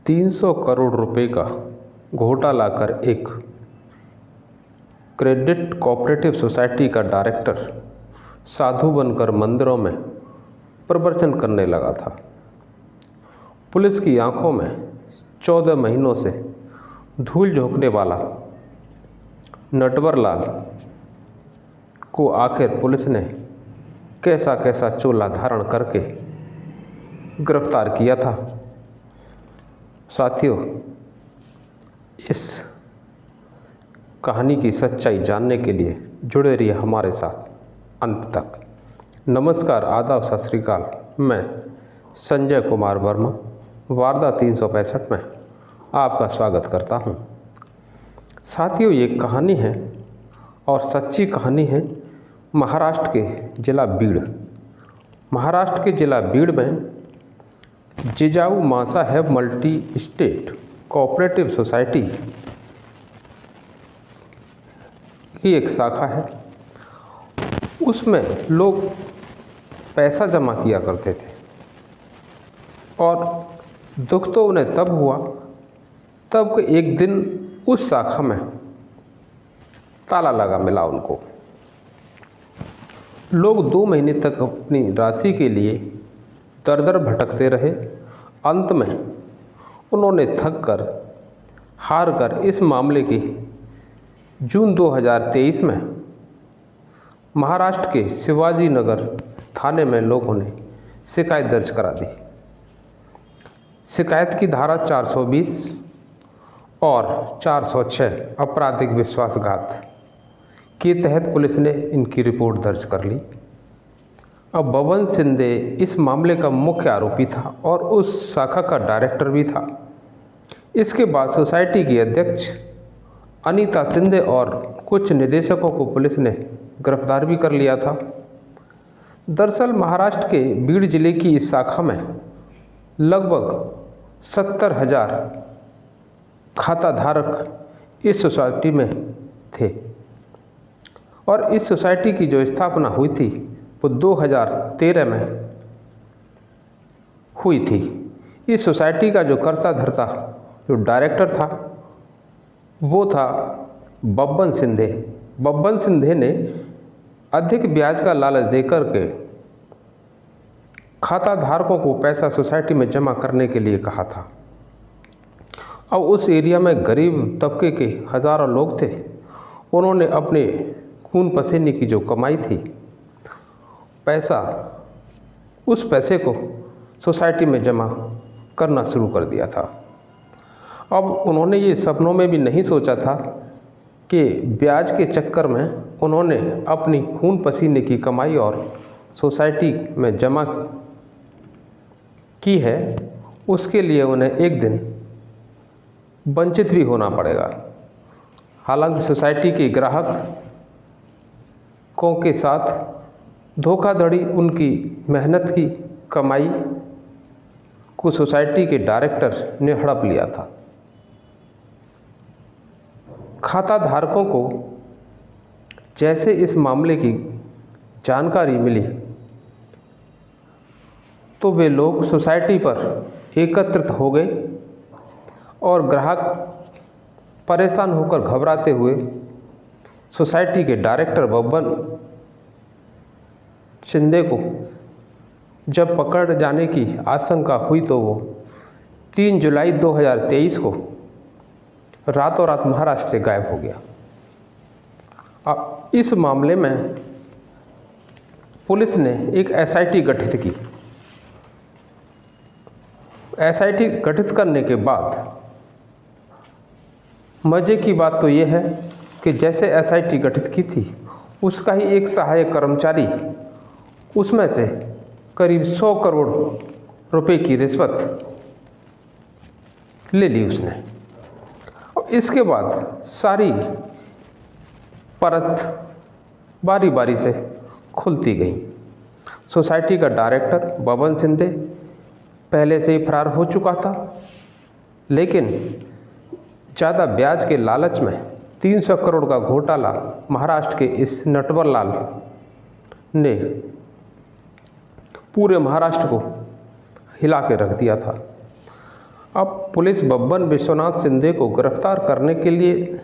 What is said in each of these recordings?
300 करोड़ रुपए का घोटाला कर एक क्रेडिट कोऑपरेटिव सोसाइटी का डायरेक्टर साधु बनकर मंदिरों में प्रवचन करने लगा था। पुलिस की आंखों में 14 महीनों से धूल झोंकने वाला नटवर लाल को आखिर पुलिस ने कैसा कैसा चोला धारण करके गिरफ्तार किया था। साथियों, इस कहानी की सच्चाई जानने के लिए जुड़े रहिए हमारे साथ अंत तक। नमस्कार, आदाब, सत श्री अकाल। मैं संजय कुमार वर्मा वारदा 365 में आपका स्वागत करता हूं। साथियों, ये कहानी है और सच्ची कहानी है महाराष्ट्र के जिला बीड़। महाराष्ट्र के जिला बीड़ में Jijau Mansaheb multi state cooperative society की एक शाखा है। उसमें लोग पैसा जमा किया करते थे और दुख तो उन्हें तब हुआ तब एक दिन उस शाखा में ताला लगा मिला उनको। लोग 2 महीने तक अपनी राशि के लिए दर दर भटकते रहे। अंत में उन्होंने थक कर हार कर इस मामले की जून 2023 में महाराष्ट्र के शिवाजी नगर थाने में लोगों ने शिकायत दर्ज करा दी। शिकायत की धारा 420 और 406 आपराधिक विश्वासघात के तहत पुलिस ने इनकी रिपोर्ट दर्ज कर ली। अब बबन शिंदे इस मामले का मुख्य आरोपी था और उस शाखा का डायरेक्टर भी था। इसके बाद सोसाइटी की अध्यक्ष अनीता शिंदे और कुछ निदेशकों को पुलिस ने गिरफ्तार भी कर लिया था। दरअसल महाराष्ट्र के बीड़ जिले की इस शाखा में लगभग 70,000 खाता धारक इस सोसाइटी में थे और इस सोसाइटी की जो स्थापना हुई थी वो 2013 में हुई थी। इस सोसाइटी का जो कर्ता धर्ता जो डायरेक्टर था वो था बब्बन शिंदे। बब्बन शिंदे ने अधिक ब्याज का लालच देकर के खाता धारकों को पैसा सोसाइटी में जमा करने के लिए कहा था। अब उस एरिया में गरीब तबके के हज़ारों लोग थे। उन्होंने अपने खून पसीने की जो कमाई थी उस पैसे को सोसाइटी में जमा करना शुरू कर दिया था। अब उन्होंने ये सपनों में भी नहीं सोचा था कि ब्याज के चक्कर में उन्होंने अपनी खून पसीने की कमाई और सोसाइटी में जमा की है, उसके लिए उन्हें एक दिन वंचित भी होना पड़ेगा। हालांकि सोसाइटी के ग्राहकों के साथ धोखाधड़ी, उनकी मेहनत की कमाई को सोसाइटी के डायरेक्टर ने हड़प लिया था। खाता धारकों को जैसे इस मामले की जानकारी मिली तो वे लोग सोसाइटी पर एकत्रित हो गए और ग्राहक परेशान होकर घबराते हुए सोसाइटी के डायरेक्टर बब्बन शिंदे को जब पकड़ जाने की आशंका हुई तो वो 3 जुलाई 2023 को रातों रात महाराष्ट्र से गायब हो गया। अब इस मामले में पुलिस ने एक एसआईटी गठित की। एसआईटी गठित करने के बाद मज़े की बात तो ये है कि जैसे एसआईटी गठित की थी उसका ही एक सहायक कर्मचारी उसमें से करीब 100 करोड़ रुपए की रिश्वत ले ली उसने। और इसके बाद सारी परत बारी बारी से खुलती गई। सोसाइटी का डायरेक्टर बबन शिंदे पहले से ही फरार हो चुका था, लेकिन ज़्यादा ब्याज के लालच में 300 करोड़ का घोटाला महाराष्ट्र के इस नटवर लाल ने पूरे महाराष्ट्र को हिला के रख दिया था। अब पुलिस बब्बन विश्वनाथ सिंधे को गिरफ्तार करने के लिए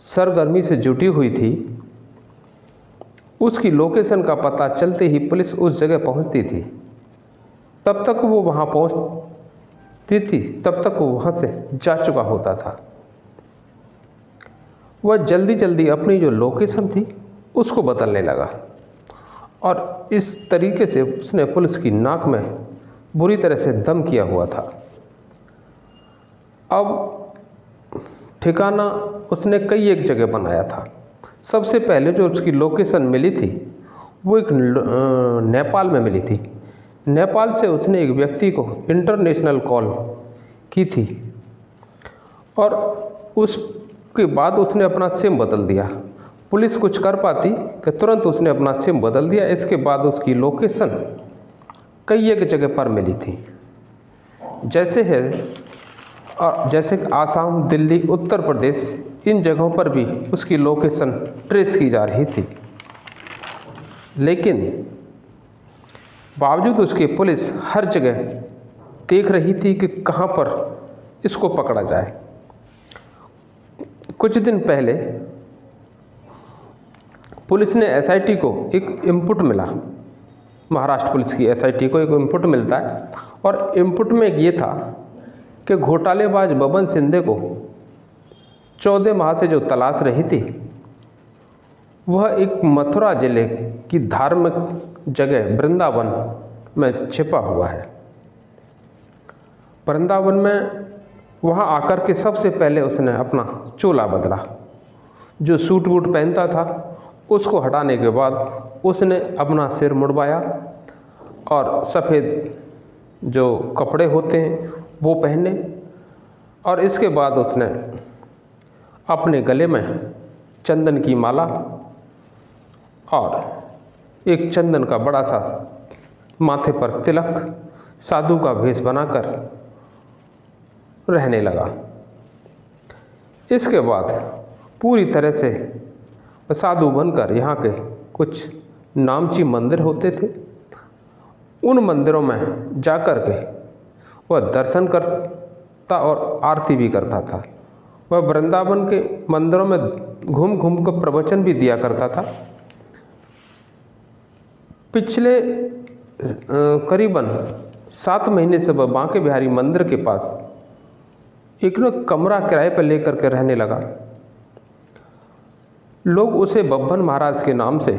सरगर्मी से जुटी हुई थी। उसकी लोकेशन का पता चलते ही पुलिस उस जगह पहुंचती थी। तब तक वो वहां पहुंचती थी, तब तक वो वहां से जा चुका होता था। वह जल्दी जल्दी अपनी जो लोकेशन थी उसको बदलने लगा और इस तरीके से उसने पुलिस की नाक में बुरी तरह से दम किया हुआ था। अब ठिकाना उसने कई एक जगह बनाया था। सबसे पहले जो उसकी लोकेशन मिली थी वो एक नेपाल में मिली थी। नेपाल से उसने एक व्यक्ति को इंटरनेशनल कॉल की थी और उसके बाद उसने अपना सिम बदल दिया। पुलिस कुछ कर पाती कि तुरंत उसने अपना सिम बदल दिया। इसके बाद उसकी लोकेशन कई एक जगह पर मिली थी, जैसे आसाम, दिल्ली, उत्तर प्रदेश, इन जगहों पर भी उसकी लोकेशन ट्रेस की जा रही थी। लेकिन बावजूद उसके पुलिस हर जगह देख रही थी कि कहाँ पर इसको पकड़ा जाए। कुछ दिन पहले पुलिस ने एसआईटी को एक इनपुट मिला, महाराष्ट्र पुलिस की एसआईटी को एक इनपुट मिलता है और इनपुट में ये था कि घोटालेबाज बब्बन सिंधे को 14 माह से जो तलाश रही थी वह एक मथुरा जिले की धार्मिक जगह वृंदावन में छिपा हुआ है। वृंदावन में वहाँ आकर के सबसे पहले उसने अपना चोला बदला। जो सूट वूट पहनता था उसको हटाने के बाद उसने अपना सिर मुड़वाया और सफ़ेद जो कपड़े होते हैं वो पहने और इसके बाद उसने अपने गले में चंदन की माला और एक चंदन का बड़ा सा माथे पर तिलक, साधु का भेष बनाकर रहने लगा। इसके बाद पूरी तरह से साधु बनकर यहाँ के कुछ नामची मंदिर होते थे, उन मंदिरों में जाकर के वह दर्शन करता और आरती भी करता था। वह वृंदावन के मंदिरों में घूम घूम कर प्रवचन भी दिया करता था। पिछले करीबन 7 महीने से वह बांके बिहारी मंदिर के पास एक कमरा किराए पर लेकर के रहने लगा। लोग उसे बब्बन महाराज के नाम से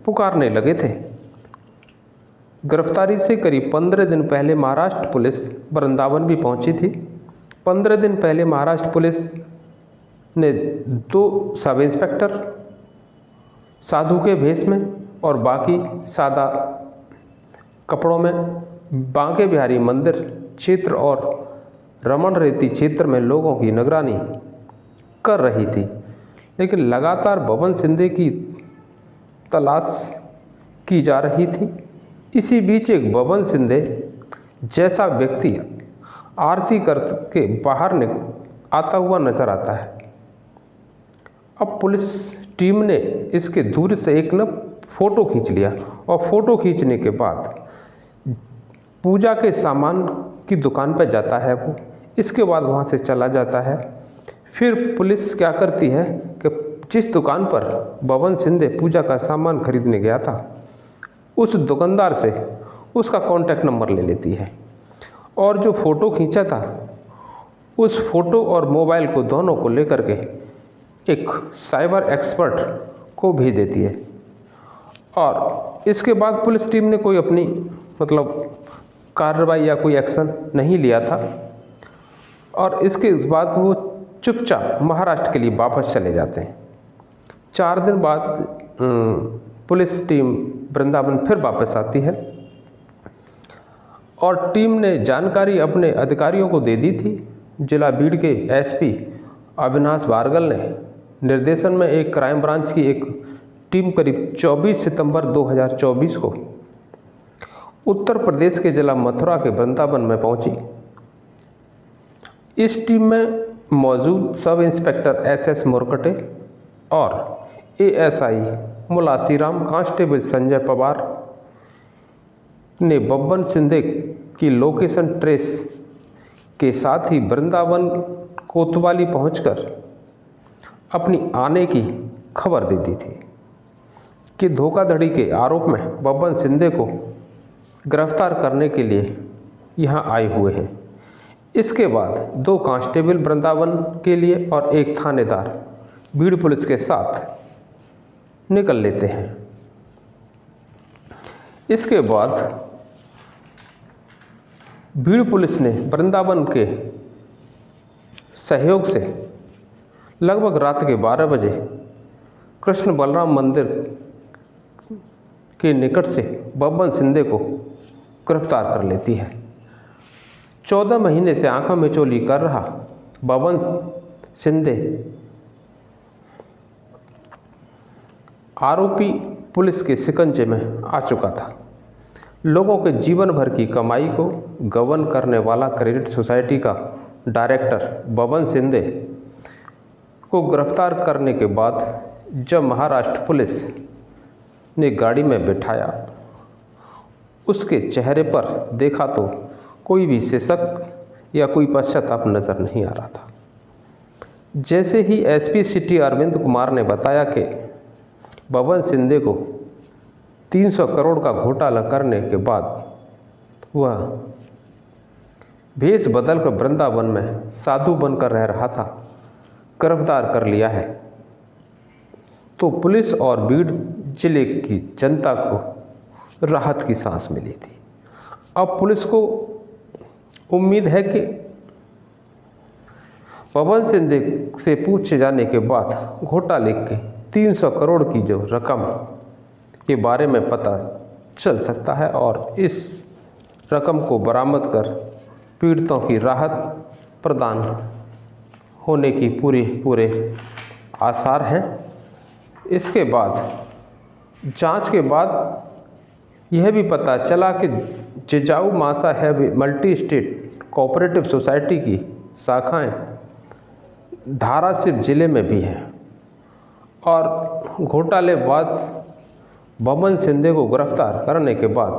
पुकारने लगे थे। गिरफ्तारी से करीब 15 दिन पहले महाराष्ट्र पुलिस वृंदावन भी पहुंची थी। 15 दिन पहले महाराष्ट्र पुलिस ने 2 सब इंस्पेक्टर साधु के भेष में और बाकी सादा कपड़ों में बांके बिहारी मंदिर क्षेत्र और रमन रेती क्षेत्र में लोगों की निगरानी कर रही थी। लेकिन लगातार बब्बन सिंधे की तलाश की जा रही थी। इसी बीच एक बब्बन सिंधे जैसा व्यक्ति आरती करके बाहर आता हुआ नजर आता है। अब पुलिस टीम ने इसके दूर से एक फ़ोटो खींच लिया और फ़ोटो खींचने के बाद पूजा के सामान की दुकान पर जाता है वो। इसके बाद वहाँ से चला जाता है। फिर पुलिस क्या करती है कि जिस दुकान पर बब्बन सिंधे पूजा का सामान खरीदने गया था उस दुकानदार से उसका कॉन्टैक्ट नंबर ले लेती है और जो फ़ोटो खींचा था उस फ़ोटो और मोबाइल को दोनों को लेकर के एक साइबर एक्सपर्ट को भेज देती है। और इसके बाद पुलिस टीम ने कोई अपनी कार्रवाई या कोई एक्शन नहीं लिया था और इसके बाद वो चुपचाप महाराष्ट्र के लिए वापस चले जाते हैं। 4 दिन बाद पुलिस टीम वृंदावन फिर वापस आती है और टीम ने जानकारी अपने अधिकारियों को दे दी थी। जिला बीड़ के एसपी अविनाश बारगल ने निर्देशन में एक क्राइम ब्रांच की एक टीम करीब 24 सितंबर 2024 को उत्तर प्रदेश के जिला मथुरा के वृंदावन में पहुंची। इस टीम में मौजूद सब इंस्पेक्टर SS मुरकटे और ASI मुलासीराम, कांस्टेबल संजय पवार ने बब्बन सिंधे की लोकेशन ट्रेस के साथ ही वृंदावन कोतवाली पहुंचकर अपनी आने की खबर दे दी थी कि धोखाधड़ी के आरोप में बब्बन सिंधे को गिरफ्तार करने के लिए यहाँ आए हुए हैं। इसके बाद 2 कांस्टेबल वृंदावन के लिए और 1 थानेदार बीड़ पुलिस के साथ निकल लेते हैं। इसके बाद बीड़ पुलिस ने वृंदावन के सहयोग से लगभग रात के 12 बजे कृष्ण बलराम मंदिर के निकट से बब्बन सिंधे को गिरफ्तार कर लेती है। 14 महीने से आंखों में चोली कर रहा बब्बन सिंधे आरोपी पुलिस के शिकंजे में आ चुका था। लोगों के जीवन भर की कमाई को गबन करने वाला क्रेडिट सोसाइटी का डायरेक्टर बब्बन सिंधे को गिरफ्तार करने के बाद जब महाराष्ट्र पुलिस ने गाड़ी में बिठाया, उसके चेहरे पर देखा तो कोई भी शिशक या कोई पश्चाताप नज़र नहीं आ रहा था। जैसे ही एसपी सिटी अरविंद कुमार ने बताया कि बब्बन सिंधे को 300 करोड़ का घोटाला करने के बाद वह भेष बदलकर वृंदावन में साधु बनकर रह रहा था, गिरफ्तार कर लिया है, तो पुलिस और बीड़ जिले की जनता को राहत की सांस मिली थी। अब पुलिस को उम्मीद है कि बब्बन सिंधे से पूछे जाने के बाद घोटाले के 300 करोड़ की जो रकम के बारे में पता चल सकता है और इस रकम को बरामद कर पीड़ितों की राहत प्रदान होने की पूरे आसार हैं। इसके बाद जांच के बाद यह भी पता चला कि जिजाऊ मासा heavy multi state cooperative society की शाखाएं धाराशिव जिले में भी हैं और घोटालेबाज बब्बन सिंधे को गिरफ्तार करने के बाद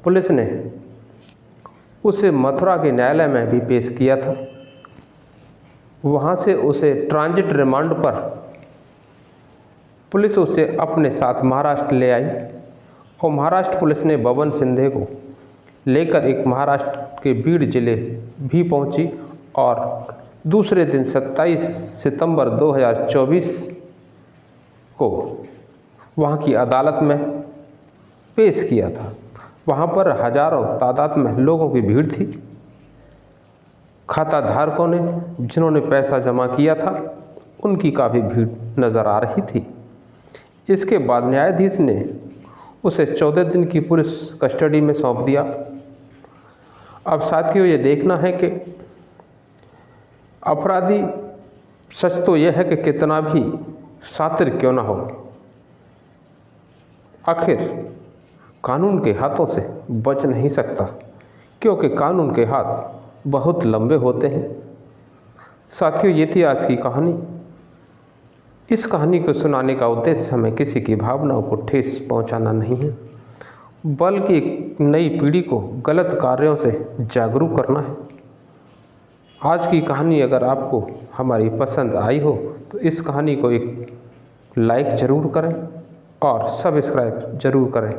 पुलिस ने उसे मथुरा के न्यायालय में भी पेश किया था। वहाँ से उसे ट्रांजिट रिमांड पर पुलिस उसे अपने साथ महाराष्ट्र ले आई और महाराष्ट्र पुलिस ने बब्बन सिंधे को लेकर एक महाराष्ट्र के बीड़ जिले भी पहुंची और दूसरे दिन 27 सितंबर 2024 को वहां की अदालत में पेश किया था। वहां पर हजारों तादाद में लोगों की भीड़ थी। खाता धारकों ने जिन्होंने पैसा जमा किया था उनकी काफ़ी भीड़ नज़र आ रही थी। इसके बाद न्यायाधीश ने उसे 14 दिन की पुलिस कस्टडी में सौंप दिया। अब साथियों, ये देखना है कि अपराधी सच तो यह है कि कितना भी शातिर क्यों ना हो, आखिर कानून के हाथों से बच नहीं सकता, क्योंकि कानून के हाथ बहुत लंबे होते हैं। साथियों, ये थी आज की कहानी। इस कहानी को सुनाने का उद्देश्य हमें किसी की भावनाओं को ठेस पहुंचाना नहीं है, बल्कि एक नई पीढ़ी को गलत कार्यों से जागरूक करना है। आज की कहानी अगर आपको हमारी पसंद आई हो तो इस कहानी को एक लाइक ज़रूर करें और सब्सक्राइब ज़रूर करें।